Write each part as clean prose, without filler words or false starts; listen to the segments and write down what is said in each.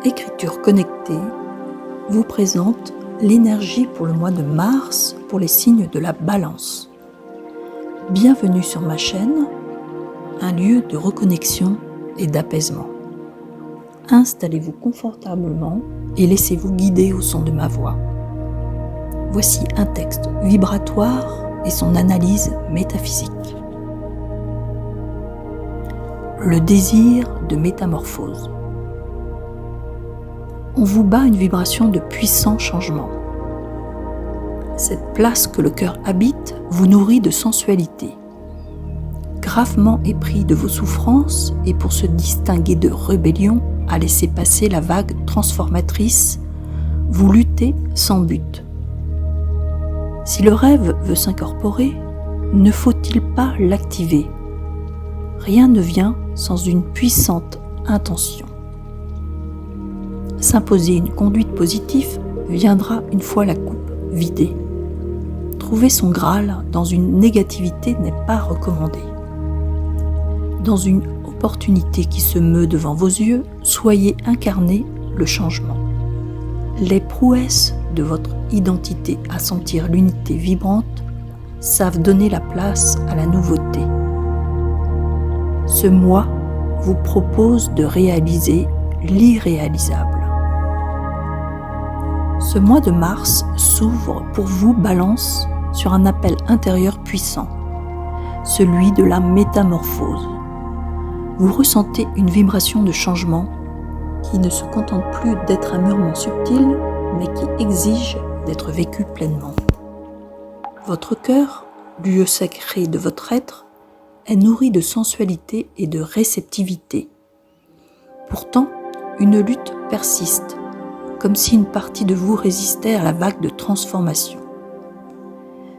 Écriture connectée vous présente l'énergie pour le mois de mars pour les signes de la Balance. Bienvenue sur ma chaîne, un lieu de reconnexion et d'apaisement. Installez-vous confortablement et laissez-vous guider au son de ma voix. Voici un texte vibratoire et son analyse métaphysique. Le désir de métamorphose. On vous bat une vibration de puissants changements. Cette place que le cœur habite vous nourrit de sensualité. Gravement épris de vos souffrances et pour se distinguer de rébellion à laisser passer la vague transformatrice, vous luttez sans but. Si le rêve veut s'incorporer, ne faut-il pas l'activer ? Rien ne vient sans une puissante intention. S'imposer une conduite positive viendra une fois la coupe vidée. Trouver son Graal dans une négativité n'est pas recommandé. Dans une opportunité qui se meut devant vos yeux, soyez incarné le changement. Les prouesses de votre identité à sentir l'unité vibrante savent donner la place à la nouveauté. Ce mois vous propose de réaliser l'irréalisable. Ce mois de mars s'ouvre pour vous, Balance, sur un appel intérieur puissant, celui de la métamorphose. Vous ressentez une vibration de changement qui ne se contente plus d'être un murmure subtil, mais qui exige d'être vécu pleinement. Votre cœur, lieu sacré de votre être, est nourri de sensualité et de réceptivité. Pourtant, une lutte persiste, comme si une partie de vous résistait à la vague de transformation.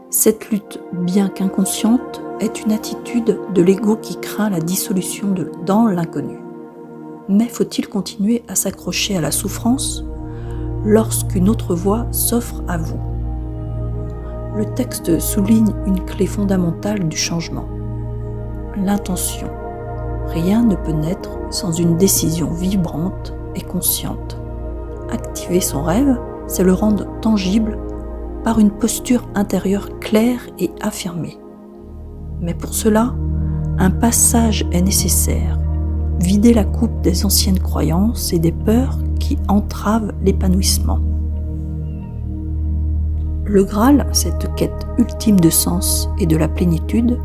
Cette lutte, bien qu'inconsciente, est une attitude de l'ego qui craint la dissolution dans l'inconnu. Mais faut-il continuer à s'accrocher à la souffrance lorsqu'une autre voie s'offre à vous ? Le texte souligne une clé fondamentale du changement. L'intention. Rien ne peut naître sans une décision vibrante et consciente. Activer son rêve, c'est le rendre tangible par une posture intérieure claire et affirmée. Mais pour cela, un passage est nécessaire. Vider la coupe des anciennes croyances et des peurs qui entravent l'épanouissement. Le Graal, cette quête ultime de sens et de la plénitude,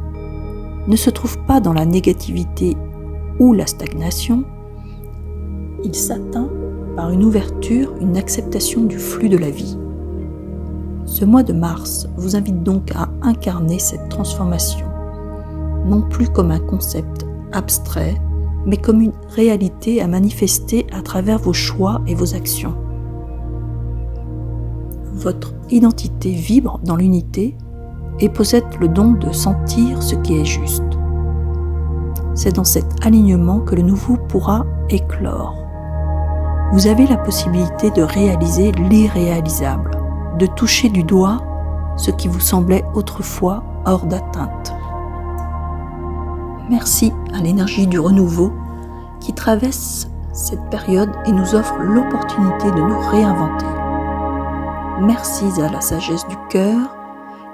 ne se trouve pas dans la négativité ou la stagnation. Il s'atteint par une ouverture, une acceptation du flux de la vie. Ce mois de mars vous invite donc à incarner cette transformation, non plus comme un concept abstrait, mais comme une réalité à manifester à travers vos choix et vos actions. Votre identité vibre dans l'unité et possède le don de sentir ce qui est juste. C'est dans cet alignement que le nouveau pourra éclore. Vous avez la possibilité de réaliser l'irréalisable, de toucher du doigt ce qui vous semblait autrefois hors d'atteinte. Merci à l'énergie du renouveau qui traverse cette période et nous offre l'opportunité de nous réinventer. Merci à la sagesse du cœur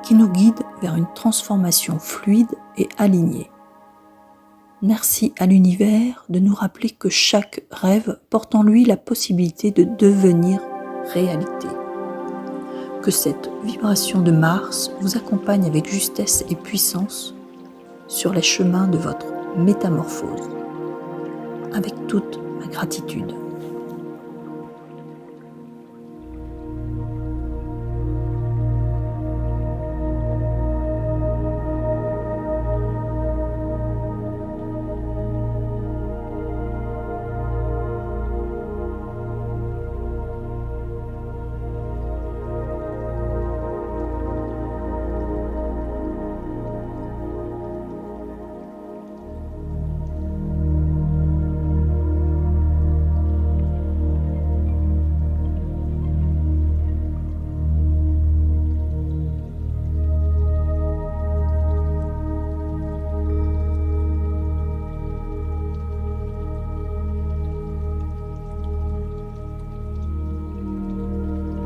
qui nous guide vers une transformation fluide et alignée. Merci à l'univers de nous rappeler que chaque rêve porte en lui la possibilité de devenir réalité. Que cette vibration de Mars vous accompagne avec justesse et puissance sur les chemins de votre métamorphose. Avec toute ma gratitude.